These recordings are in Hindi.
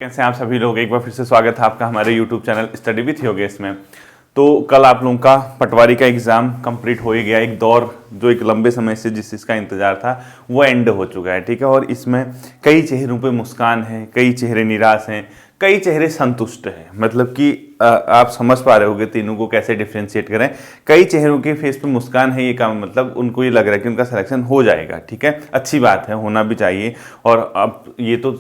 कैसे हैं आप सभी लोग। एक बार फिर से स्वागत है आपका हमारे YouTube channel study with Yogesh में। तो कल आप लोगों का पटवारी का एग्ज़ाम कंप्लीट हो ही गया। एक दौर जो एक लंबे समय से जिस चीज़ का इंतज़ार था वो एंड हो चुका है, ठीक है। और इसमें कई चेहरों पे मुस्कान है, कई चेहरे निराश हैं, कई चेहरे संतुष्ट हैं। मतलब कि आप समझ पा रहे होगे तीनों को कैसे डिफ्रेंशिएट करें। कई चेहरों के फेस पे मुस्कान है, ये काम मतलब उनको ये लग रहा है कि उनका सिलेक्शन हो जाएगा, ठीक है। अच्छी बात है, होना भी चाहिए। और अब ये तो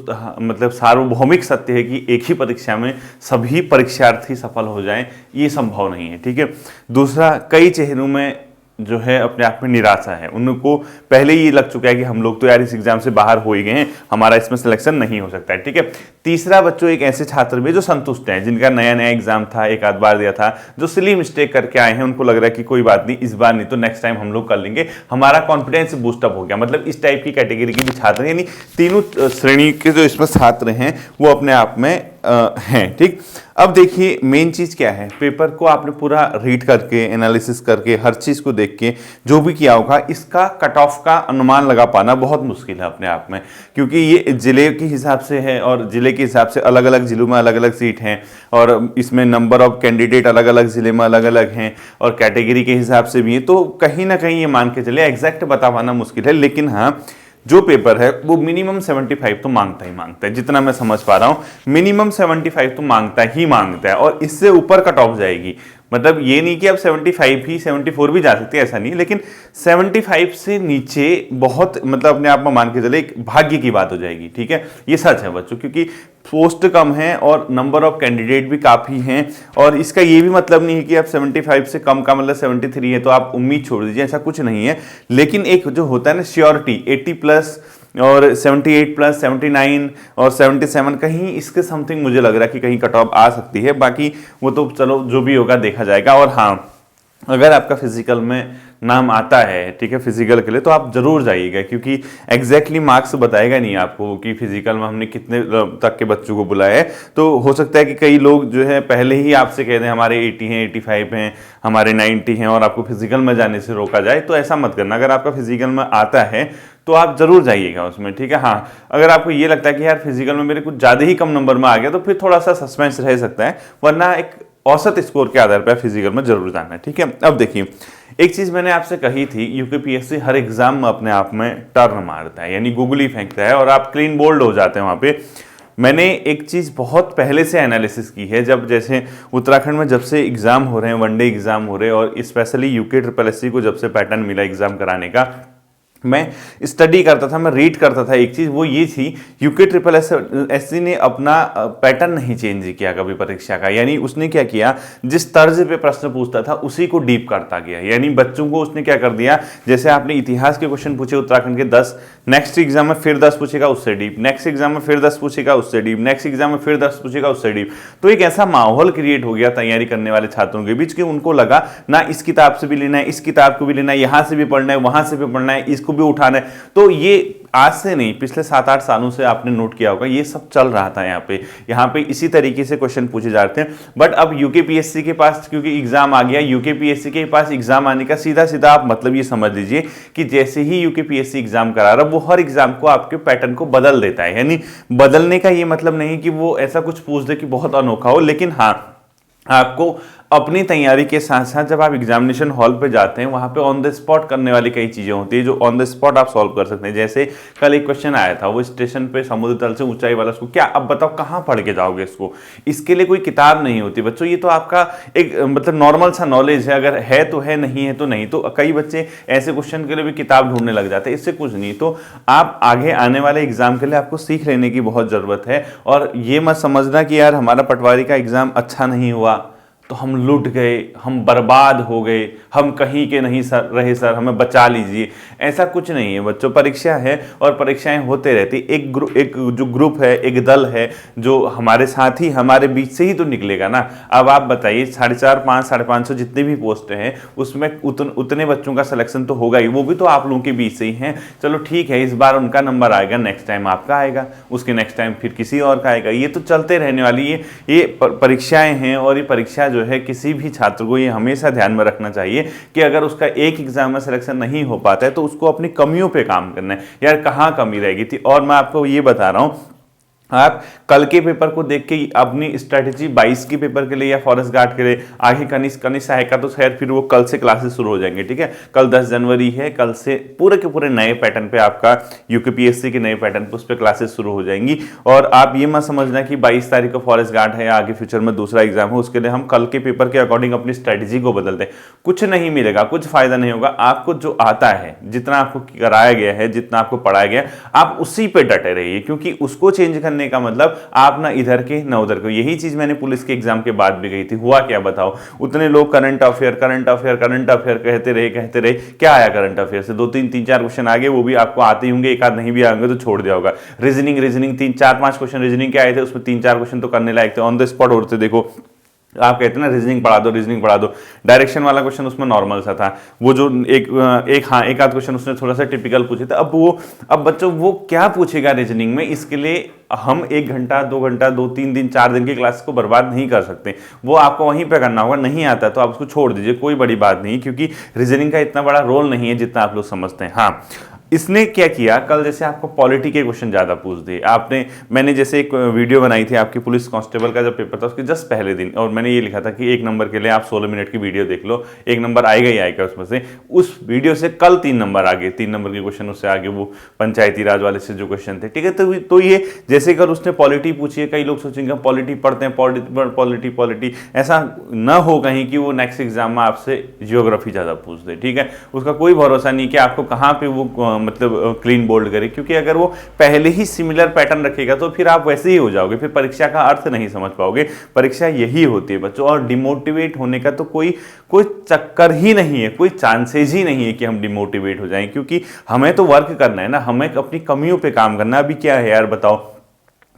मतलब सार्वभौमिक सत्य है कि एक ही परीक्षा में सभी परीक्षार्थी सफल हो जाएं, ये संभव नहीं है, ठीक है। दूसरा, कई चेहरों में जो है अपने आप में निराशा है। उनको पहले ही लग चुका है कि हम लोग तो यार इस एग्जाम से बाहर हो ही गए हैं, हमारा इसमें सिलेक्शन नहीं हो सकता है, ठीक है। तीसरा, बच्चों एक ऐसे छात्र भी जो संतुष्ट हैं, जिनका नया नया एग्जाम था, एक आध बार दिया था, जो सिली मिस्टेक करके आए हैं, उनको लग रहा है कि कोई बात नहीं, इस बार नहीं तो नेक्स्ट टाइम हम लोग कर लेंगे, हमारा कॉन्फिडेंस बूस्टअप हो गया। मतलब इस टाइप की कैटेगरी के भी छात्र, यानी तीनों श्रेणी के जो इसमें छात्र हैं वो अपने आप में हैं, ठीक। अब देखिए मेन चीज क्या है, पेपर को आपने पूरा रीड करके, एनालिसिस करके, हर चीज को देख के जो भी किया होगा, इसका कट ऑफ का अनुमान लगा पाना बहुत मुश्किल है अपने आप में, क्योंकि ये जिले के हिसाब से है और जिले के हिसाब से अलग अलग जिलों में अलग अलग सीट हैं, और इसमें नंबर ऑफ कैंडिडेट अलग अलग जिले में अलग अलग हैं, और कैटेगरी के हिसाब से भी है। तो कहीं ना कहीं ये मान के चले एग्जैक्ट बता पाना मुश्किल है। लेकिन हाँ, जो पेपर है वो मिनिमम 75 तो मांगता ही मांगता है, जितना मैं समझ पा रहा हूं मिनिमम 75 तो मांगता ही मांगता है, और इससे ऊपर कट ऑफ जाएगी। मतलब ये नहीं कि अब 75 ही 74 भी जा सकती है, ऐसा नहीं, लेकिन 75 से नीचे बहुत मतलब अपने आप में मान के चले एक भाग्य की बात हो जाएगी, ठीक है। ये सच है बच्चों, क्योंकि पोस्ट कम है और नंबर ऑफ कैंडिडेट भी काफ़ी हैं। और इसका ये भी मतलब नहीं है कि आप 75 से कम का मतलब 73 है तो आप उम्मीद छोड़ दीजिए, ऐसा कुछ नहीं है। लेकिन एक जो होता है ना श्योरिटी, 80 प्लस और 78 प्लस 79 और 77, कहीं इसके समथिंग मुझे लग रहा है कि कहीं कट ऑफ आ सकती है। बाकी वो तो चलो जो भी होगा देखा जाएगा। और हाँ, अगर आपका फिजिकल में नाम आता है, ठीक है, फिजिकल के लिए, तो आप जरूर जाइएगा, क्योंकि एग्जैक्टली मार्क्स बताएगा नहीं आपको कि फिजिकल में हमने कितने तक के बच्चों को बुलाया है। तो हो सकता है कि कई लोग जो है पहले ही आपसे कह दें हमारे 80 हैं, 85 हैं, हमारे 90 हैं, और आपको फिजिकल में जाने से रोका जाए। तो ऐसा मत करना। अगर आपका फिजिकल में आता है तो आप जरूर जाइएगा उसमें, ठीक है। हाँ, अगर आपको ये लगता है कि यार फिजिकल में मेरे कुछ ज़्यादा ही कम नंबर में आ गया, तो फिर थोड़ा सा सस्पेंस रह सकता है, वरना एक औसत स्कोर के आधार पर फिजिकल में जरूर जाना है, ठीक है। अब देखिए, एक चीज मैंने आपसे कही थी, यूकेपीएससी हर एग्जाम में अपने आप में टर्न मारता है, यानी गूगली फेंकता है, और आप क्लीन बोल्ड हो जाते हैं वहां पे। मैंने एक चीज बहुत पहले से एनालिसिस की है, जब जैसे उत्तराखंड में जब से एग्जाम हो रहे हैं, वनडे एग्जाम हो रहे हैं, और स्पेशली यूके ट्रिपल एससी को जब से पैटर्न मिला एग्जाम कराने का, मैं स्टडी करता था, मैं रीड करता था। एक चीज़ वो ये थी, यूके ट्रिपल एससी ने अपना पैटर्न नहीं चेंज किया कभी परीक्षा का। यानी उसने क्या किया, जिस तर्ज पे प्रश्न पूछता था उसी को डीप करता गया। यानी बच्चों को उसने क्या कर दिया, जैसे आपने इतिहास के क्वेश्चन पूछे उत्तराखंड के 10, नेक्स्ट एग्जाम में फिर 10 पूछेगा उससे डीप, नेक्स्ट एग्जाम में फिर 10 पूछेगा उससे डीप, नेक्स्ट एग्जाम में फिर 10 पूछेगा उससे डीप। तो एक ऐसा माहौल क्रिएट हो गया तैयारी करने वाले छात्रों के बीच कि उनको लगा ना इस किताब से भी लेना है, इस किताब को भी लेना है, यहां से भी पढ़ना है, वहां से भी पढ़ना है, इसको भी उठाना है। तो ये आज से नहीं, पिछले 7-8 सालों से आपने नोट किया होगा, ये सब चल रहा था यहाँ पे इसी तरीके से क्वेश्चन पूछे जाते हैं। बट अब यूकेपीएससी के पास क्योंकि एग्जाम आ गया, यूकेपीएससी के पास एग्जाम आने का सीधा सीधा आप मतलब ये समझ लीजिए कि जैसे ही यूकेपीएससी एग्जाम करा रहा, वो हर एग्जाम को आपके पैटर्न को बदल देता है। यानी बदलने का ये मतलब नहीं कि वो ऐसा कुछ पूछ दे कि बहुत अनोखा हो, लेकिन हाँ, आपको अपनी तैयारी के साथ साथ जब आप एग्जामिनेशन हॉल पे जाते हैं, वहां पे ऑन द स्पॉट करने वाली कई चीजें होती है जो ऑन द स्पॉट आप सॉल्व कर सकते हैं। जैसे कल एक क्वेश्चन आया था, वो स्टेशन पे समुद्र तल से ऊंचाई वाला, उसको क्या, अब बताओ कहाँ पढ़ के जाओगे इसको, इसके लिए कोई किताब नहीं होती बच्चों। ये तो आपका एक मतलब नॉर्मल सा नॉलेज है, अगर है तो है, नहीं है तो नहीं। तो कई बच्चे ऐसे क्वेश्चन के लिए भी किताब ढूंढने लग जाते हैं, इससे कुछ नहीं। तो आप आगे आने वाले एग्जाम के लिए आपको सीख लेने की बहुत जरूरत है। और ये मत समझना कि यार हमारा पटवारी का एग्जाम अच्छा नहीं हुआ तो हम लूट गए, हम बर्बाद हो गए, हम कहीं के नहीं सर रहे, सर हमें बचा लीजिए। ऐसा कुछ नहीं है बच्चों, परीक्षा है और परीक्षाएं होते रहती। एक जो ग्रुप है, एक दल है जो हमारे साथ ही, हमारे बीच से ही तो निकलेगा ना। अब आप बताइए 450, 550 जितने भी पोस्ट हैं उसमें उतने बच्चों का सिलेक्शन तो होगा ही, वो भी तो आप लोगों के बीच से ही हैं। चलो ठीक है, इस बार उनका नंबर आएगा, नेक्स्ट टाइम आपका आएगा, उसके नेक्स्ट टाइम फिर किसी और का आएगा। ये तो चलते रहने वाली ये परीक्षाएं हैं। और ये परीक्षा जो है, किसी भी छात्र को ये हमेशा ध्यान में रखना चाहिए कि अगर उसका एक एग्जाम में सिलेक्शन नहीं हो पाता है तो उसको अपनी कमियों पे काम करना है। यार कहाँ कमी रहेगी थी। और मैं आपको ये बता रहा हूँ, आप कल के पेपर को देख के अपनी स्ट्रेटेजी 22 के पेपर के लिए या फॉरेस्ट गार्ड के लिए आगे कनिष्ठ सहायक का तो खैर फिर वो कल से क्लासेस शुरू हो जाएंगे, ठीक है। कल 10 जनवरी है, कल से पूरे के पूरे नए पैटर्न पे आपका यूकेपीएससी के नए पैटर्न पे उस पर क्लासेस शुरू हो जाएंगी। और आप ये मत समझना कि 22 तारीख को फॉरेस्ट गार्ड है या आगे फ्यूचर में दूसरा एग्जाम है उसके लिए हम कल के पेपर के अकॉर्डिंग अपनी स्ट्रेटेजी को बदल दें, कुछ नहीं मिलेगा, कुछ फायदा नहीं होगा। आपको जो आता है, जितना आपको कराया गया है, जितना आपको पढ़ाया गया, आप उसी पे डटे रहिए, क्योंकि उसको चेंज करने का मतलब आप ना इधर के ना उधर के। यही चीज मैंने पुलिस के एग्जाम के बाद भी कही थी। हुआ क्या बताओ, उतने लोग करंट अफेयर कहते रहे, क्या आया करंट अफेयर से? 2-3-4 क्वेश्चन आ गए, वो भी आपको आते ही होंगे, एक आध नहीं भी आएंगे तो छोड़ दिया होगा। रीजनिंग 3-4-5 क्वेश्चन रीजनिंग के आए थे, उसमें 3-4 क्वेश्चन तो करने लायक थे, ऑन द स्पॉट होते। देखो आप कहते हैं ना रीजनिंग पढ़ा दो, डायरेक्शन वाला क्वेश्चन उसमें नॉर्मल सा था। वो जो एक आध क्वेश्चन उसने थोड़ा सा टिपिकल पूछे थे। अब बच्चों वो क्या पूछेगा रीजनिंग में, इसके लिए हम 1 घंटा 2 घंटा 2-3 दिन 4 दिन की क्लास को बर्बाद नहीं कर सकते। वो आपको वहीं पे करना होगा। नहीं आता तो आप उसको छोड़ दीजिए, कोई बड़ी बात नहीं, क्योंकि रीजनिंग का इतना बड़ा रोल नहीं है जितना आप लोग समझते हैं। हाँ, इसने क्या किया, कल जैसे आपको पॉलिटी के क्वेश्चन ज्यादा पूछ दिए। मैंने जैसे एक वीडियो बनाई थी आपकी पुलिस कांस्टेबल का जब पेपर था उसके जस्ट पहले दिन, और मैंने ये लिखा था कि 1 नंबर के लिए आप 16 मिनट की वीडियो देख लो, 1 नंबर आएगा ही आएगा उसमें से। उस वीडियो से कल 3 नंबर आ गए, 3 नंबर के क्वेश्चन उससे आगे, वो पंचायती राज वाले से जो क्वेश्चन थे, ठीक है। तो ये जैसे कल उसने पॉलिटी पूछी है, कई लोग सोचेंगे पॉलिटी पढ़ते हैं, पॉलिटी, ऐसा न हो कहीं कि वो नेक्स्ट एग्जाम में आपसे जियोग्राफी ज्यादा पूछ दे, ठीक है। उसका कोई भरोसा नहीं कि आपको कहाँ पे वो मतलब क्लीन बोल्ड करे, क्योंकि अगर वो पहले ही सिमिलर पैटर्न रखेगा तो फिर आप वैसे ही हो जाओगे, फिर परीक्षा का अर्थ नहीं समझ पाओगे। परीक्षा यही होती है बच्चों, और डिमोटिवेट होने का तो कोई चक्कर ही नहीं है, कोई चांसेज ही नहीं है कि हम डिमोटिवेट हो जाएं, क्योंकि हमें तो वर्क करना है ना, हमें अपनी कमियों पे काम करना है। अभी क्या है यार बताओ,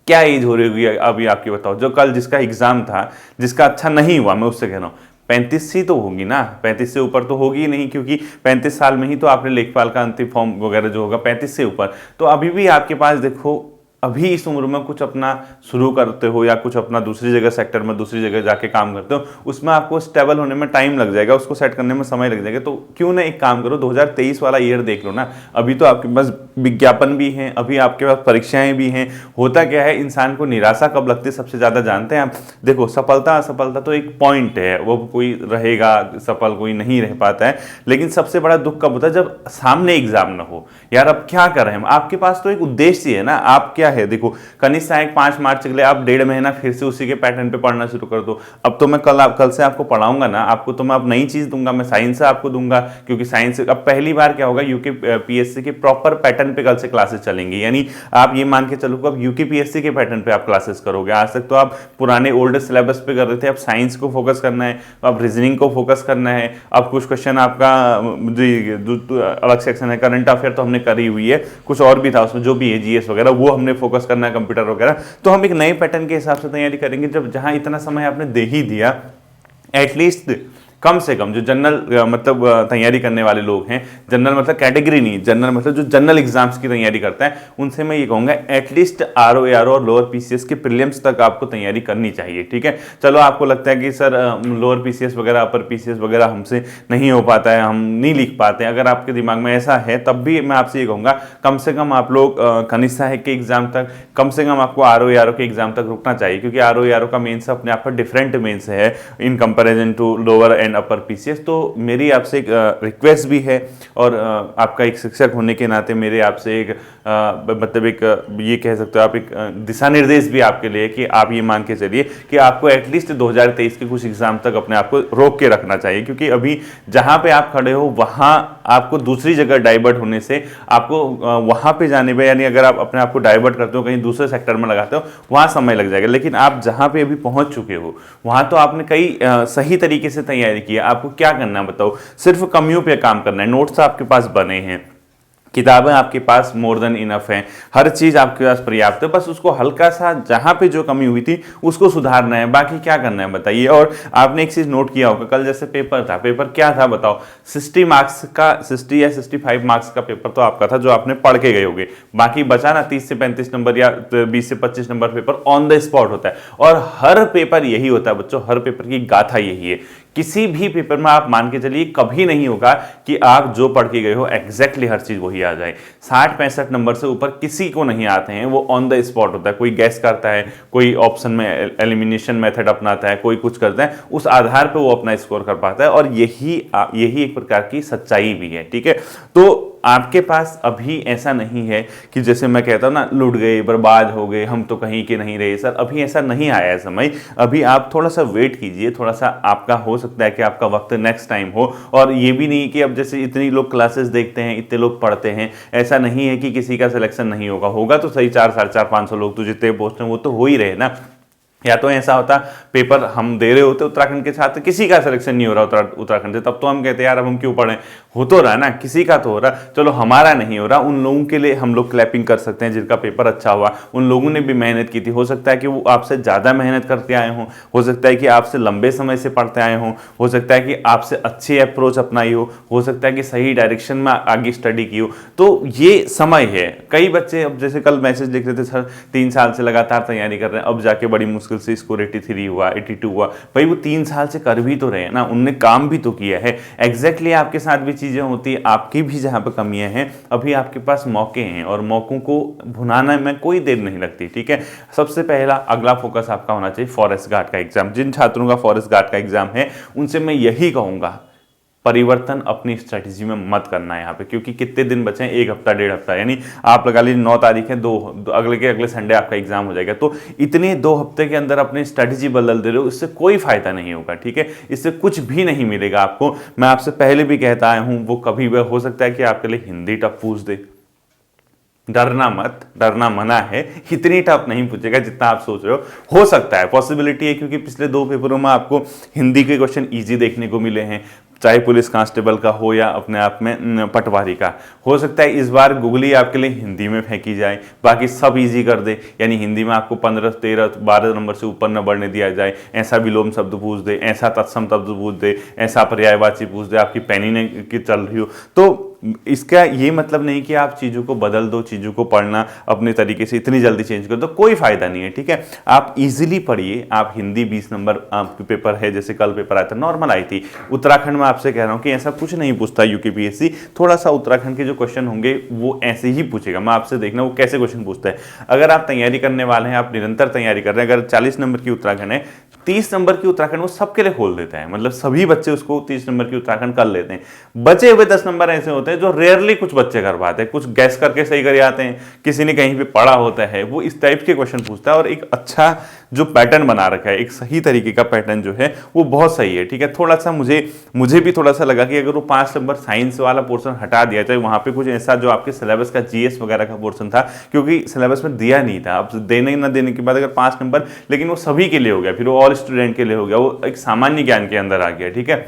क्या एज हो रही होगी अभी आपकी, बताओ। जो कल जिसका एग्जाम था, जिसका अच्छा नहीं हुआ, मैं उससे कह रहा हूं 35 ही तो होगी ना, 35 से ऊपर तो होगी ही नहीं, क्योंकि 35 साल में ही तो आपने लेखपाल का अंतिम फॉर्म वगैरह जो होगा 35 से ऊपर। तो अभी भी आपके पास देखो, अभी इस उम्र में कुछ अपना शुरू करते हो या कुछ अपना दूसरी जगह सेक्टर में दूसरी जगह जाके काम करते हो, उसमें आपको स्टेबल होने में टाइम लग जाएगा, उसको सेट करने में समय लग जाएगा। तो क्यों ना एक काम करो, 2023 वाला ईयर देख लो ना। अभी तो आपके पास विज्ञापन भी हैं, अभी आपके पास परीक्षाएं भी हैं। होता क्या है, इंसान को निराशा कब लगती है सबसे ज्यादा जानते हैं आप? देखो, सफलता असफलता तो एक पॉइंट है, वो कोई रहेगा सफल, कोई नहीं रह पाता है, लेकिन सबसे बड़ा दुख कब होता है, जब सामने एग्जाम ना हो। यार अब क्या करें हम, आपके पास तो एक उद्देश्य है ना, आप क्या है, देखो कनिष्ठ सहायक 5 मार्च के लिए आप 1.5 महीना फिर से उसी के पैटर्न पे पढ़ना शुरू कर दो। अब तो मैं कल से आपको पढ़ाऊंगा ना, आपको तो मैं अब नई चीज दूंगा, मैं साइंस से आपको दूंगा, क्योंकि साइंस अब पहली बार क्या होगा, यूकेपीएससी के प्रॉपर पैटर्न पे कल से क्लासेस चलेंगी। यानी आप ये मान के चलो कि अब यूकेपीएससी के पैटर्न पे आप क्लासेस करोगे। आज तक तो आप पुराने ओल्ड सिलेबस पे कर रहे थे, अब साइंस को फोकस करना है, अब रीजनिंग को फोकस करना है। अब कुछ क्वेश्चन आपका अलग सेक्शन है, करंट अफेयर तो हमने करी हुई है, कुछ और भी था उसमें जो भी है, जीएस वगैरह, वो हमने फोकस करना है, कंप्यूटर वगैरह। तो हम एक नए पैटर्न के हिसाब से तैयारी करेंगे। जब जहां इतना समय आपने दे ही दिया, एटलीस्ट कम से कम जो जनरल मतलब तैयारी करने वाले लोग हैं, जनरल मतलब कैटेगरी नहीं, जनरल मतलब जो जनरल एग्जाम्स की तैयारी करता है, उनसे मैं ये कहूंगा एटलीस्ट आरओ एआरओ और लोअर पीसीएस के प्रीलिम्स तक आपको तैयारी करनी चाहिए, ठीक है। चलो आपको लगता है कि सर लोअर पीसीएस वगैरह अपर पीसीएस वगैरह हमसे नहीं हो पाता है, हम नहीं लिख पाते हैं, अगर आपके दिमाग में ऐसा है तब भी मैं आपसे ये कहूंगा कम से कम आप लोग कनिष्ठ सहायक के एग्जाम तक, कम से कम आपको आरओ एआरओ के एग्जाम तक रुकना चाहिए, क्योंकि आरओ एआरओ का मेंस अपने आप पर डिफरेंट मेंस है in comparison to lower and upper PCS. तो मेरी आपसे एक रिक्वेस्ट भी है, और आपका एक शिक्षक होने के नाते मेरे आपसे एक मतलब एक ये कह सकते हो आप, एक दिशा निर्देश भी आपके लिए कि आप ये मान के चलिए कि आपको एटलीस्ट 2023 के कुछ एग्जाम तक अपने आप को रोक के रखना चाहिए, क्योंकि अभी जहां पे आप खड़े हो वहां आपको दूसरी जगह डाइवर्ट होने से आपको वहां पे जाने में, यानी अगर आप अपने आप को डाइवर्ट करते हो कहीं दूसरे सेक्टर में लगाते हो, वहां समय लग जाएगा। लेकिन आप जहां पे अभी पहुंच चुके हो वहां तो आपने कई सही तरीके से तैयारी की है। आपको क्या करना है बताओ, सिर्फ कमियों पे काम करना है। नोट्स आपके पास बने हैं, किताबें आपके पास मोर देन इनफ हैं, हर चीज आपके पास पर्याप्त है, बस उसको हल्का सा जहां पे जो कमी हुई थी उसको सुधारना है, बाकी क्या करना है बताइए। और आपने एक चीज नोट किया होगा, कल जैसे पेपर था, पेपर क्या था बताओ, 60 मार्क्स का 60 या 65 मार्क्स का पेपर तो आपका था जो आपने पढ़ के गए होगे, बाकी बचा ना 30 से 35 नंबर या 20 से 25 number paper on the spot होता है। और हर पेपर यही होता है बच्चों, हर पेपर की गाथा यही है किसी भी पेपर में आप मान के चलिए कभी नहीं होगा कि आप जो पढ़ के गए हो एग्जैक्टली हर चीज वही आ जाए। 60-65 नंबर से ऊपर किसी को नहीं आते हैं, वो ऑन द स्पॉट होता है। कोई गैस करता है, कोई ऑप्शन में एलिमिनेशन मेथड अपनाता है, कोई कुछ करता है, उस आधार पर वो अपना स्कोर कर पाता है, और यही एक प्रकार की सच्चाई भी है। ठीक है, तो आपके पास अभी ऐसा नहीं है कि जैसे मैं कहता हूं ना, लुट गए, बर्बाद हो गए, हम तो कहीं के नहीं रहे। सर अभी ऐसा नहीं आया है समय, अभी आप थोड़ा सा वेट कीजिए, थोड़ा सा आपका हो सकता है कि आपका वक्त नेक्स्ट टाइम हो। और ये भी नहीं कि अब जैसे इतनी लोग क्लासेस देखते हैं, इतने लोग पढ़ते हैं, ऐसा नहीं है कि किसी का सिलेक्शन नहीं होगा, होगा तो सही 400, 450, 500 लोग तो जितने पोस्ट हैं वो तो हो ही रहे ना। या तो ऐसा होता पेपर हम दे रहे होते उत्तराखंड के छात्र, किसी का सिलेक्शन नहीं हो रहा उत्तराखंड से, तब तो हम कहते यार अब हम क्यों पढ़ें, हो तो रहा ना, किसी का तो हो रहा, चलो हमारा नहीं हो रहा, उन लोगों के लिए हम लोग क्लैपिंग कर सकते हैं जिनका पेपर अच्छा हुआ, उन लोगों ने भी मेहनत की थी। हो सकता है कि वो आपसे ज़्यादा मेहनत करके आए हों, हो सकता है कि आपसे लंबे समय से पढ़ते आए हों, हो सकता है कि आपसे अच्छी अप्रोच अपनाई हो सकता है कि सही डायरेक्शन में आगे स्टडी की हो। तो ये समय है। कई बच्चे अब जैसे कल मैसेज लिख रहे थे, सर 3 साल से लगातार तैयारी कर रहे हैं, अब जाके बड़ी मुश्किल से स्कोर 83 हुआ, 82 हुआ। भाई वो 3 साल से कर भी तो रहे हैं ना, उनने काम भी तो किया है। एग्जैक्टली आपके साथ भी चीजें होती है, आपकी भी जहां पर कमियां हैं, अभी आपके पास मौके हैं, और मौकों को भुनाने में कोई देर नहीं लगती। ठीक है, सबसे पहला अगला फोकस आपका होना चाहिए फॉरेस्ट गार्ड का एग्जाम। जिन छात्रों का फॉरेस्ट गार्ड का एग्जाम है उनसे मैं यही कहूंगा, परिवर्तन अपनी स्ट्रेटजी में मत करना है यहाँ पे, क्योंकि कितने दिन बचे हैं, 1 हफ्ता 1.5 हफ्ता, यानी आप लगा लीजिए 9 तारीख है, अगले के अगले संडे आपका एग्जाम हो जाएगा। तो इतने 2 हफ्ते के अंदर अपनी स्ट्रेटजी बदल दे रहे हो, इससे कोई फायदा नहीं होगा। ठीक है, इससे कुछ भी नहीं मिलेगा आपको। मैं आपसे पहले भी कहता आया हूं, वो कभी भी हो सकता है कि आपके लिए हिंदी टफ पूछ दे, डरना मत, डरना मना है, इतनी टफ नहीं पूछेगा जितना आप सोच रहे हो सकता है, पॉसिबिलिटी है, क्योंकि पिछले 2 पेपरों में आपको हिंदी के क्वेश्चन इजी देखने को मिले हैं, चाहे पुलिस कांस्टेबल का हो या अपने आप में पटवारी का। हो सकता है इस बार गूगली आपके लिए हिंदी में फेंकी जाए, बाकी सब इजी कर दे, यानी हिंदी में आपको 15, 13, 12 नंबर से ऊपर न बढ़ने दिया जाए, ऐसा विलोम शब्द पूछ दे, ऐसा तत्सम शब्द पूछ दे, ऐसा पर्यायवाची पूछ दे, आपकी पेनी ने की चल रही हो। तो इसका ये मतलब नहीं कि आप चीज़ों को बदल दो, चीज़ों को पढ़ना अपने तरीके से इतनी जल्दी चेंज कर दो, कोई फायदा नहीं है। ठीक है, आप इजीली पढ़िए। आप हिंदी 20 नंबर आपके पेपर है, जैसे कल पेपर आया था, नॉर्मल आई थी। उत्तराखंड में आपसे कह रहा हूँ कि ऐसा कुछ नहीं पूछता यूपीपीएससी, थोड़ा सा उत्तराखंड के जो क्वेश्चन होंगे वो ऐसे ही पूछेगा। मैं आपसे देखना वो कैसे क्वेश्चन पूछता है। अगर आप तैयारी करने वाले हैं, आप निरंतर तैयारी कर रहे हैं, अगर 40 नंबर की उत्तराखंड है, 30 नंबर की उत्तराखंड वो सबके लिए खोल देता है, मतलब सभी बच्चे उसको 30 नंबर की उत्तराखंड कर लेते हैं। बचे हुए 10 नंबर ऐसे होते हैं जो रेयरली कुछ बच्चे कर पाते हैं, कुछ गैस करके सही कर आते हैं, किसी ने कहीं पे पढ़ा होता है, वो इस टाइप के क्वेश्चन पूछता है। और एक अच्छा जो पैटर्न बना रखा है, एक सही तरीके का पैटर्न जो है वो बहुत सही है। ठीक है, थोड़ा सा मुझे भी थोड़ा सा लगा कि अगर वो 5 नंबर साइंस वाला पोर्शन हटा दिया जाए, वहां पे कुछ ऐसा जो आपके सिलेबस का जीएस वगैरह का पोर्शन था, क्योंकि सिलेबस में दिया नहीं था। अब देने न देने के बाद अगर 5 नंबर, लेकिन वो सभी के लिए हो गया, फिर वो ऑल स्टूडेंट के लिए हो गया, वो एक सामान्य ज्ञान के अंदर आ गया। ठीक है,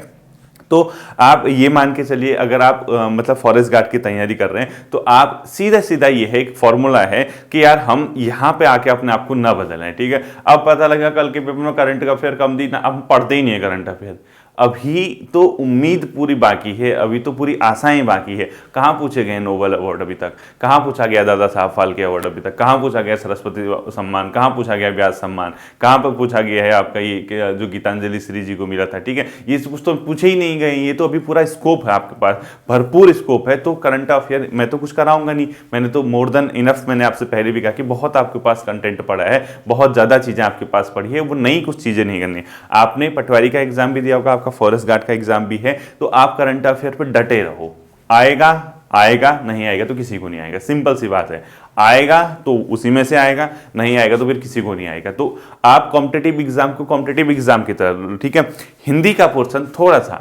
तो आप ये मान के चलिए, अगर आप मतलब फॉरेस्ट गार्ड की तैयारी कर रहे हैं, तो आप सीधा सीधा ये है, एक फॉर्मूला है कि यार हम यहाँ पे आके अपने आप को ना बदलें। ठीक है, अब पता लगा कल के पेपर में करंट अफेयर कम दी ना, अब पढ़ते ही नहीं है करंट अफेयर। अभी तो उम्मीद पूरी बाकी है, अभी तो पूरी आशाएं बाकी है। कहाँ पूछे गए नोबेल अवार्ड अभी तक, कहाँ पूछा गया दादा साहब फाल्के अवार्ड अभी तक, कहाँ पूछा गया सरस्वती सम्मान, कहाँ पूछा गया व्यास सम्मान, कहाँ पर पूछा गया है आपका ये जो गीतांजलि श्री जी को मिला था। ठीक है, ये कुछ तो पूछे ही नहीं गए, ये तो अभी पूरा स्कोप है आपके पास, भरपूर स्कोप है। तो करंट अफेयर मैं तो कुछ कराऊंगा नहीं, मैंने तो मोर देन इनफ, मैंने आपसे पहले भी कहा कि बहुत आपके पास कंटेंट पड़ा है, बहुत ज़्यादा चीज़ें आपके पास पड़ी है, वो नई कुछ चीज़ें नहीं करनी। आपने पटवारी का एग्जाम भी दिया होगा, आपका फॉरेस्ट गार्ड का एग्जाम भी है, तो आप करंट अफेयर पर डटे रहो। आएगा आएगा, नहीं आएगा तो किसी को नहीं आएगा, सिंपल सी बात है। आएगा तो उसी में से आएगा, नहीं आएगा तो फिर किसी को नहीं आएगा। तो आप कॉम्पिटिटिव एग्जाम को कॉम्पिटिटिव एग्जाम की तरह, ठीक है, हिंदी का पोर्शन थोड़ा सा,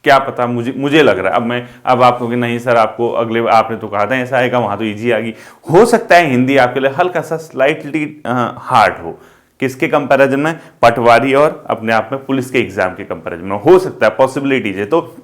क्या पता, मुझे लग रहा है, अब आप कहोगे नहीं सर आपको अगले आपने तो कहा था ऐसा आएगा, वहां तो इजी आ गई। हो सकता है हिंदी आपके लिए हल्का सा स्लाइटली हार्ड हो, किसके कंपैरिजन में, पटवारी और अपने आप में पुलिस के एग्जाम के कंपैरिजन में हो सकता है, पॉसिबिलिटीज है। तो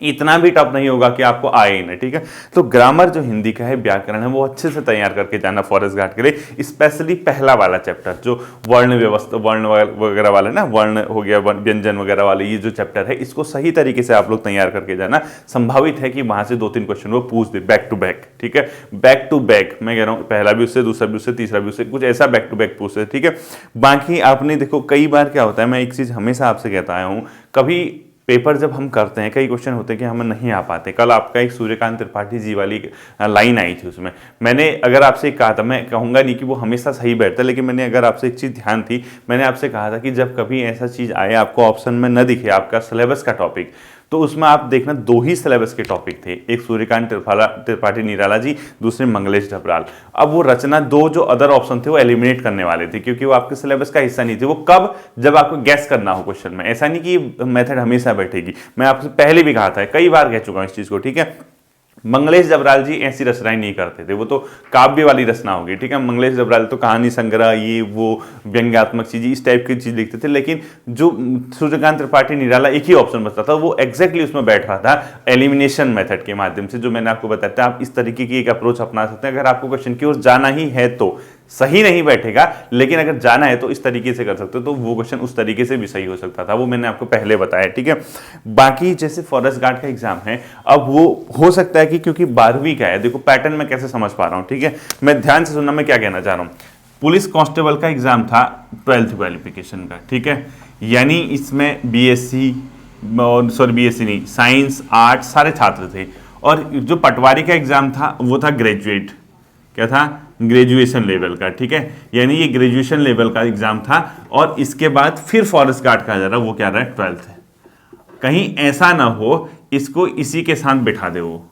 इतना भी टफ नहीं होगा कि आपको आए ही नहीं। ठीक है, तो ग्रामर जो हिंदी का है, व्याकरण है, वो अच्छे से तैयार करके जाना फॉरेस्ट गार्ड के लिए। स्पेशली पहला वाला चैप्टर जो वर्ण व्यवस्था, वर्ण वगैरह वाले ना, वर्ण हो गया, व्यंजन वगैरह वाले, ये जो चैप्टर है, इसको सही तरीके से आप लोग तैयार करके जाना। संभावित है कि वहां से 2-3 क्वेश्चन वो पूछ दे बैक टू बैक। ठीक है, बैक टू बैक मैं कह रहा हूँ, पहला भी उससे, दूसरा भी उससे, तीसरा भी उससे, कुछ ऐसा बैक टू बैक पूछ दे। ठीक है, बाकी आपने देखो कई बार क्या होता है, मैं एक चीज हमेशा आपसे कहता आया हूँ, कभी पेपर जब हम करते हैं, कई क्वेश्चन होते हैं कि हमें नहीं आ पाते। कल आपका एक सूर्यकांत त्रिपाठी जी वाली लाइन आई थी, उसमें मैंने अगर आपसे एक कहा था, मैं कहूँगा नहीं कि वो हमेशा सही बैठता, लेकिन मैंने अगर आपसे एक चीज़ ध्यान थी, मैंने आपसे कहा था कि जब कभी ऐसा चीज़ आए आपको ऑप्शन में न दिखे आपका सिलेबस का टॉपिक, तो उसमें आप देखना 2 ही सिलेबस के टॉपिक थे, एक सूर्यकांत त्रिपाठी निराला जी, दूसरे मंगलेश डबराल। अब वो रचना 2 जो अदर ऑप्शन थे वो एलिमिनेट करने वाले थे, क्योंकि वो आपके सिलेबस का हिस्सा नहीं थे। वो कब, जब आपको गैस करना हो क्वेश्चन में, ऐसा नहीं कि मेथड हमेशा बैठेगी। मैं आपसे पहले भी कहा था, कई बार कह चुका हूं इस चीज को, ठीक है। मंगलेश डबराल जी ऐसी रचनाएं नहीं करते थे, वो तो काव्य वाली रचना होगी, ठीक है। मंगलेश डबराल तो कहानी संग्रह, ये वो व्यंग्यात्मक चीज, इस टाइप की चीज लिखते थे। लेकिन जो सूर्यकांत त्रिपाठी निराला एक ही ऑप्शन बचता था, वो एग्जैक्टली उसमें बैठ रहा था एलिमिनेशन मेथड के माध्यम से, जो मैंने आपको बताया था। आप इस तरीके की एक अप्रोच अपना सकते हैं अगर आपको क्वेश्चन की ओर जाना ही है तो। सही नहीं बैठेगा, लेकिन अगर जाना है तो इस तरीके से कर सकते हो, तो वो क्वेश्चन उस तरीके से भी सही हो सकता था, वो मैंने आपको पहले बताया, ठीक है। बाकी जैसे फॉरेस्ट गार्ड का एग्जाम है, अब वो हो सकता है कि क्योंकि 12वीं का है, देखो पैटर्न में कैसे समझ पा रहा हूं, ठीक है। मैं ध्यान से सुनना, मैं क्या कहना चाह रहा हूं। पुलिस कांस्टेबल का एग्जाम था 12th क्वालिफिकेशन का, ठीक है। यानी इसमें बीएससी नहीं, साइंस आर्ट सारे छात्र थे। और जो पटवारी का एग्जाम था वो था ग्रेजुएट, क्या था, ग्रेजुएशन लेवल का, ठीक है। यानी ये ग्रेजुएशन लेवल का एग्जाम था, और इसके बाद फिर फॉरेस्ट गार्ड का जा रहा, वो क्या रहा है, 12th है। कहीं ऐसा ना हो इसको इसी के साथ बिठा दे वो,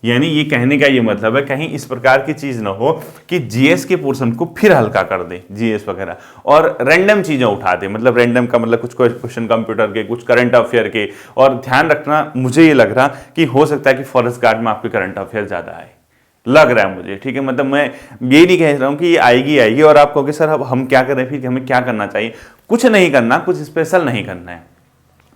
यानी ये कहने का ये मतलब है, कहीं इस प्रकार की चीज ना हो कि जीएस के पोर्शन को फिर हल्का कर दे, जीएस वगैरह, और रैंडम चीजें उठा दे। मतलब रैंडम का मतलब कुछ क्वेश्चन कंप्यूटर के, कुछ करंट अफेयर के। और ध्यान रखना, मुझे ये लग रहा कि हो सकता है कि फॉरेस्ट गार्ड में आपके करंट अफेयर ज्यादा आए, लग रहा है मुझे, ठीक है। मतलब मैं ये नहीं कह रहा हूं कि ये आएगी और आप कहोगे सर अब हम क्या करें, फिर हमें क्या करना चाहिए। कुछ नहीं करना, कुछ स्पेशल नहीं करना है,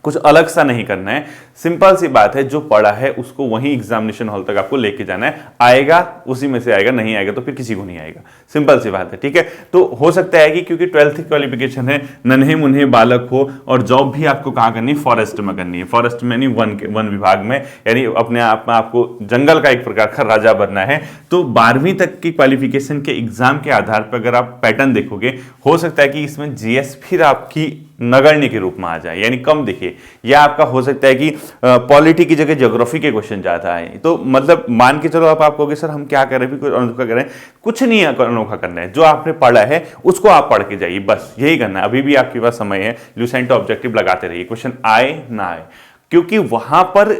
कुछ अलग सा नहीं करना है। सिंपल सी बात है, जो पढ़ा है उसको वहीं एग्जामिनेशन हॉल तक आपको लेके जाना है। आएगा उसी में से आएगा, नहीं आएगा तो फिर किसी को नहीं आएगा, सिंपल सी बात है, ठीक है। तो हो सकता है कि क्योंकि 12th क्वालिफिकेशन है, नन्हे मुन्हे बालक हो, और जॉब भी आपको कहाँ करनी है, फॉरेस्ट में करनी है। फॉरेस्ट में नहीं, वन विभाग में, यानी अपने आप में आपको जंगल का एक प्रकार का राजा बनना है। तो 12वीं तक की क्वालिफिकेशन के एग्जाम के आधार पर अगर आप पैटर्न देखोगे, हो सकता है कि इसमें जीएस फिर आपकी नगण्य के रूप में आ जाए, यानी कम दिखे। या आपका हो सकता है कि पॉलिटी की जगह ज्योग्राफी के क्वेश्चन ज्यादा आए। तो मतलब मान के चलो, आप कहोगे सर हम क्या कर रहे हैं, कुछ अनोखा कर रहे हैं। कुछ नहीं अनोखा करना है, जो आपने पढ़ा है उसको आप पढ़ के जाइए, बस यही करना है। अभी भी आपके पास समय है, लुसेंट ऑब्जेक्टिव लगाते रहिए, क्वेश्चन आए ना आए, क्योंकि वहां पर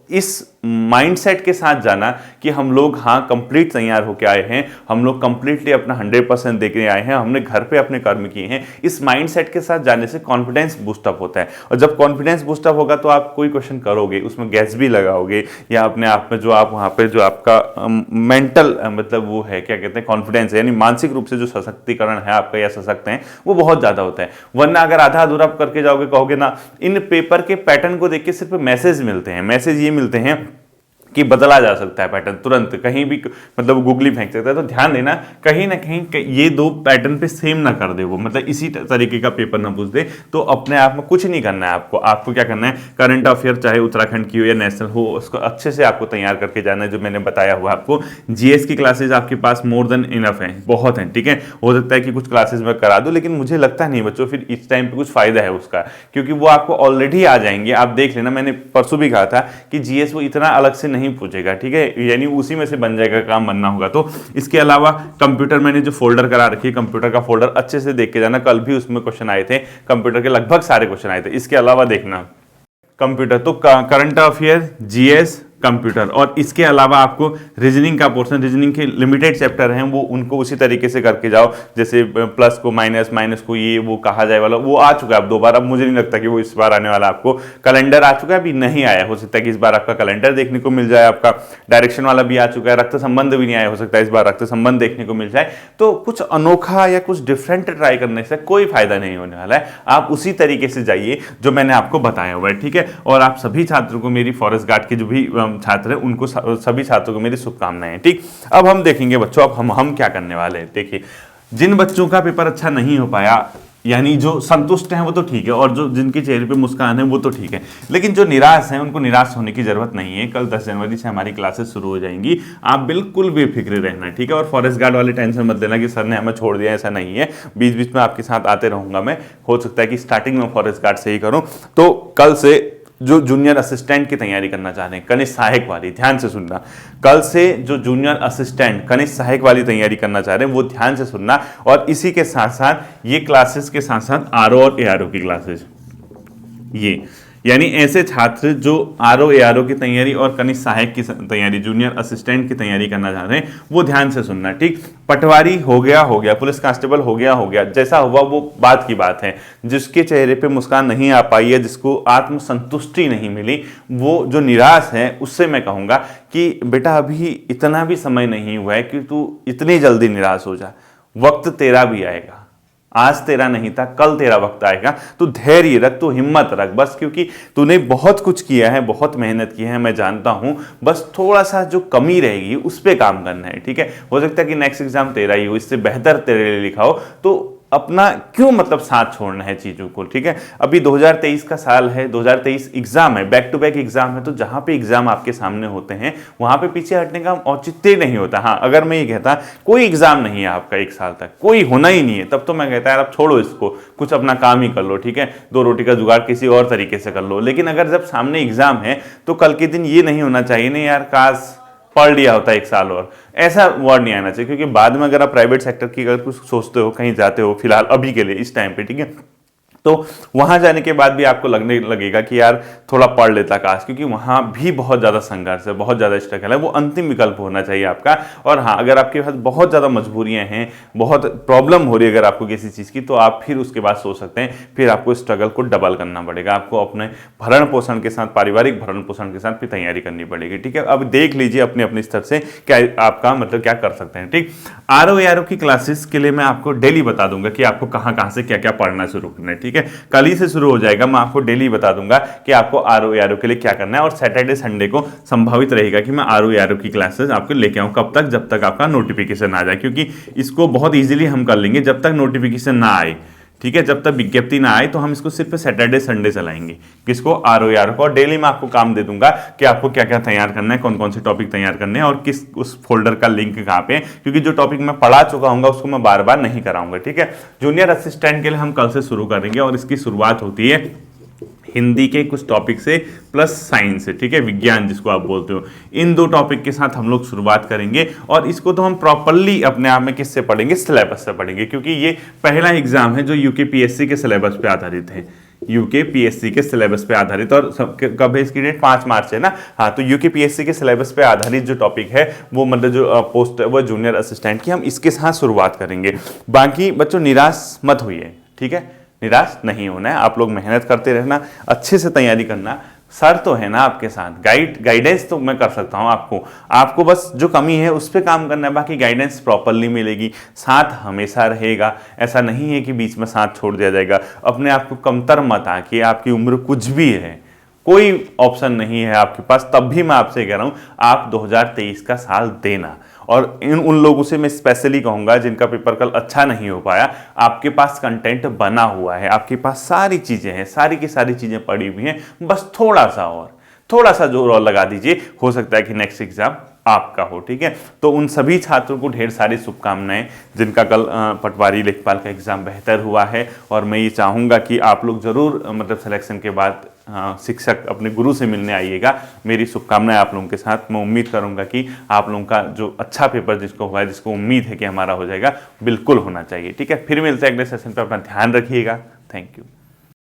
इस माइंडसेट के साथ जाना कि हम लोग हाँ कंप्लीट तैयार होकर आए हैं, हम लोग कंप्लीटली अपना 100% देके आए हैं, हमने घर पे अपने कर्म किए हैं। इस माइंडसेट के साथ जाने से कॉन्फिडेंस बूस्टअप होता है, और जब कॉन्फिडेंस बूस्टअप होगा तो आप कोई क्वेश्चन करोगे, उसमें गैस भी लगाओगे, या अपने आप में जो आप वहाँ पे जो आपका मेंटल मतलब वो है, क्या कहते हैं, कॉन्फिडेंस है, यानी मानसिक रूप से जो सशक्तिकरण है आपका या सशक्त है, वो बहुत ज़्यादा होता है। वरना अगर आधा अधूरा करके जाओगे, कहोगे ना, इन पेपर के पैटर्न को देख के सिर्फ मैसेज मिलते हैं, मैसेज ये मिलते हैं कि बदला जा सकता है पैटर्न तुरंत, कहीं भी मतलब गूगली फेंक सकता है। तो ध्यान देना, कहीं ना कहीं ये 2 पैटर्न पे सेम ना कर दे वो, मतलब इसी तरीके का पेपर ना पूछ दे। तो अपने आप में कुछ नहीं करना है आपको क्या करना है, करंट अफेयर चाहे उत्तराखंड की हो या नेशनल हो, उसको अच्छे से आपको तैयार करके जाना है, जो मैंने बताया हुआ आपको। जीएस की क्लासेज आपके पास मोर देन इनफ है, बहुत हैं, ठीक है। हो सकता है कि कुछ क्लासेज में करा दो, लेकिन मुझे लगता नहीं बच्चों फिर इस टाइम पे कुछ फायदा है उसका, क्योंकि वो आपको ऑलरेडी आ जाएंगे। आप देख लेना, मैंने परसों भी कहा था कि जीएस वो इतना अलग से नहीं पूछेगा, ठीक है, यानी उसी में से बन जाएगा, काम बनना होगा। तो इसके अलावा कंप्यूटर मैंने जो फोल्डर करा रखी है, कंप्यूटर का फोल्डर अच्छे से देख के जाना, कल भी उसमें क्वेश्चन आए थे, कंप्यूटर के लगभग सारे क्वेश्चन आए थे। इसके अलावा देखना कंप्यूटर तो करंट अफेयर, जीएस, कंप्यूटर, और इसके अलावा आपको रीजनिंग का पोर्शन, रीजनिंग के लिमिटेड चैप्टर हैं, वो उनको उसी तरीके से करके जाओ, जैसे प्लस को माइनस, माइनस को ये वो कहा जाए वाला, वो आ चुका है अब 2 बार। अब मुझे नहीं लगता कि वो इस बार आने वाला। आपको कैलेंडर आ चुका है, अभी नहीं आया, हो सकता है कि इस बार आपका कैलेंडर देखने को मिल जाए। आपका डायरेक्शन वाला भी आ चुका है, रक्त संबंध भी नहीं आया, हो सकता है इस बार रक्त संबंध देखने को मिल जाए। तो कुछ अनोखा या कुछ डिफरेंट ट्राई करने से कोई फायदा नहीं होने वाला है। आप उसी तरीके से जाइए जो मैंने आपको बताया हुआ है, ठीक है। और आप सभी छात्रों को, मेरी फॉरेस्ट गार्ड के जो भी छात्र हैं, उनको सभी छात्रों को मेरी शुभकामनाएं हैं, ठीक। अब हम देखेंगे बच्चों, अब हम क्या करने वाले हैं। देखिए, जिन बच्चों का पेपर अच्छा नहीं हो पाया, यानी जो संतुष्ट हैं वो तो ठीक है, और जो जिनके चेहरे पे मुस्कान है वो तो ठीक है, लेकिन जो निराश हैं उनको निराश होने की जरूरत नहीं है। कल 10 जनवरी से हमारी क्लासेस शुरू हो जाएंगी, आप बिल्कुल बेफिक्र रहना, ठीक है। और फॉरेस्ट गार्ड वाले टेंशन मत लेना कि सर ने हमें छोड़ दिया, ऐसा नहीं है। बीच बीच में आपके साथ आते रहूंगा मैं, हो सकता है कि स्टार्टिंग में फॉरेस्ट गार्ड से ही करूं। तो कल से जो जूनियर असिस्टेंट की तैयारी करना चाह रहे हैं, कनिष्ठ सहायक वाली, ध्यान से सुनना, कल से जो जूनियर असिस्टेंट कनिष्ठ सहायक वाली तैयारी करना चाह रहे हैं वो ध्यान से सुनना। और इसी के साथ साथ ये क्लासेस के साथ साथ आरओ और एआरओ की क्लासेस, ये यानी ऐसे छात्र जो आरओ एआरओ की तैयारी और कनिष्ठ सहायक की तैयारी, जूनियर असिस्टेंट की तैयारी करना चाह रहे हैं वो ध्यान से सुनना, ठीक। पटवारी हो गया, पुलिस कांस्टेबल हो गया, जैसा हुआ वो बात की बात है। जिसके चेहरे पे मुस्कान नहीं आ पाई है, जिसको आत्मसंतुष्टि नहीं मिली, वो जो निराश है, उससे मैं कहूंगा कि बेटा अभी इतना भी समय नहीं हुआ है कि तू इतनी जल्दी निराश हो जा, वक्त तेरा भी आएगा। आज तेरा नहीं था, कल तेरा वक्त आएगा। तू धैर्य रख, तू हिम्मत रख, बस क्योंकि तूने बहुत कुछ किया है, बहुत मेहनत की है, मैं जानता हूं। बस थोड़ा सा जो कमी रहेगी उस पर काम करना है, ठीक है। हो सकता है कि नेक्स्ट एग्जाम तेरा ही हो, इससे बेहतर तेरे लिए लिखा हो, तो अपना क्यों मतलब साथ छोड़ना है चीजों को, ठीक है। अभी 2023 का साल है, 2023 एग्जाम है, बैक टू बैक एग्जाम है, तो जहां पे एग्जाम आपके सामने होते हैं वहां पे पीछे हटने का औचित्य नहीं होता। हाँ, अगर मैं ये कहता कोई एग्जाम नहीं है आपका एक साल तक, कोई होना ही नहीं है, तब तो मैं कहता यार अब छोड़ो इसको, कुछ अपना काम ही कर लो, ठीक है, दो रोटी का जुगाड़ किसी और तरीके से कर लो। लेकिन अगर जब सामने एग्जाम है तो कल के दिन ये नहीं होना चाहिए नहीं यार काश पढ़ लिया होता एक साल और, ऐसा वर्ड नहीं आना चाहिए। क्योंकि बाद में अगर आप प्राइवेट सेक्टर की अगर कुछ सोचते हो, कहीं जाते हो, फिलहाल अभी के लिए इस टाइम पे, ठीक है, तो वहां जाने के बाद भी आपको लगने लगेगा कि यार थोड़ा पढ़ लेता काश, क्योंकि वहां भी बहुत ज्यादा संघर्ष है, बहुत ज्यादा स्ट्रगल है। वो अंतिम विकल्प होना चाहिए आपका। और हाँ, अगर आपके पास बहुत ज्यादा मजबूरियां हैं, बहुत प्रॉब्लम हो रही है अगर आपको किसी चीज की, तो आप फिर उसके बाद सोच सकते हैं, फिर आपको स्ट्रगल को डबल करना पड़ेगा, आपको अपने भरण पोषण के साथ, पारिवारिक भरण पोषण के साथ फिर तैयारी करनी पड़ेगी, ठीक है। अब देख लीजिए अपने अपने स्तर से क्या आपका मतलब क्या कर सकते हैं, ठीक। आरओ एआरओ की क्लासेस के लिए मैं आपको डेली बता दूंगा कि आपको कहां से क्या क्या पढ़ना शुरू करना है, ठीक है। कल ही से शुरू हो जाएगा, मैं आपको डेली बता दूंगा कि आपको आरओ एआरओ के लिए क्या करना है। और सैटरडे संडे को संभावित रहेगा कि मैं आरओ एआरओ की क्लासेस आपको लेके आऊं। कब तक? जब तक आपका नोटिफिकेशन आ जाए, क्योंकि इसको बहुत इजीली हम कर लेंगे जब तक नोटिफिकेशन ना आए, ठीक है। जब तक विज्ञप्ति ना आए तो हम इसको सिर्फ सैटरडे संडे चलाएंगे, किसको? आरओ एआरओ को। और डेली मैं आपको काम दे दूंगा कि आपको क्या क्या तैयार करना है, कौन कौन से टॉपिक तैयार करने हैं और किस उस फोल्डर का लिंक कहाँ पे है, क्योंकि जो टॉपिक मैं पढ़ा चुका हूँ उसको मैं बार बार नहीं कराऊंगा, ठीक है। जूनियर असिस्टेंट के लिए हम कल से शुरू करेंगे और इसकी शुरुआत होती है हिंदी के कुछ टॉपिक से प्लस साइंस से, ठीक है, विज्ञान जिसको आप बोलते हो। इन दो टॉपिक के साथ हम लोग शुरुआत करेंगे और इसको तो हम प्रॉपरली अपने आप में किससे पढ़ेंगे? सिलेबस से पढ़ेंगे, क्योंकि ये पहला एग्जाम है जो यूकेपीएससी के सिलेबस पे आधारित है, यूकेपीएससी के सिलेबस पे आधारित। और कब है इसकी डेट? 5 मार्च है ना। हाँ, तो यूकेपीएससी के सिलेबस पे आधारित जो टॉपिक है वो मतलब जो पोस्ट है वो जूनियर असिस्टेंट की, हम इसके साथ शुरुआत करेंगे। बाकी बच्चों निराश मत होइए, ठीक है, निराश नहीं होना है। आप लोग मेहनत करते रहना, अच्छे से तैयारी करना। सर तो है ना आपके साथ, गाइडेंस तो मैं कर सकता हूं आपको बस जो कमी है उस पर काम करना है, बाकी गाइडेंस प्रॉपरली मिलेगी, साथ हमेशा रहेगा। ऐसा नहीं है कि बीच में साथ छोड़ दिया जाएगा। अपने आप को कमतर मत आके, आपकी उम्र कुछ भी है, कोई ऑप्शन नहीं है आपके पास, तब भी मैं आपसे कह रहा हूं आप 2023 का साल देना। और उन लोगों से मैं स्पेशली कहूंगा जिनका पेपर कल अच्छा नहीं हो पाया, आपके पास कंटेंट बना हुआ है, आपके पास सारी चीजें हैं, सारी की सारी चीजें पड़ी हुई हैं, बस थोड़ा सा जोर और लगा दीजिए, हो सकता है कि नेक्स्ट एग्जाम आपका हो, ठीक है। तो उन सभी छात्रों को ढेर सारी शुभकामनाएं जिनका कल पटवारी लेखपाल का एग्जाम बेहतर हुआ है। और मैं ये चाहूँगा कि आप लोग जरूर मतलब सिलेक्शन के बाद शिक्षक अपने गुरु से मिलने आइएगा। मेरी शुभकामनाएं आप लोगों के साथ। मैं उम्मीद करूंगा कि आप लोगों का जो अच्छा पेपर जिसको हुआ है, जिसको उम्मीद है कि हमारा हो जाएगा, बिल्कुल होना चाहिए, ठीक है। फिर मिलते हैं अगले सेशन पर, अपना ध्यान रखिएगा। Thank you.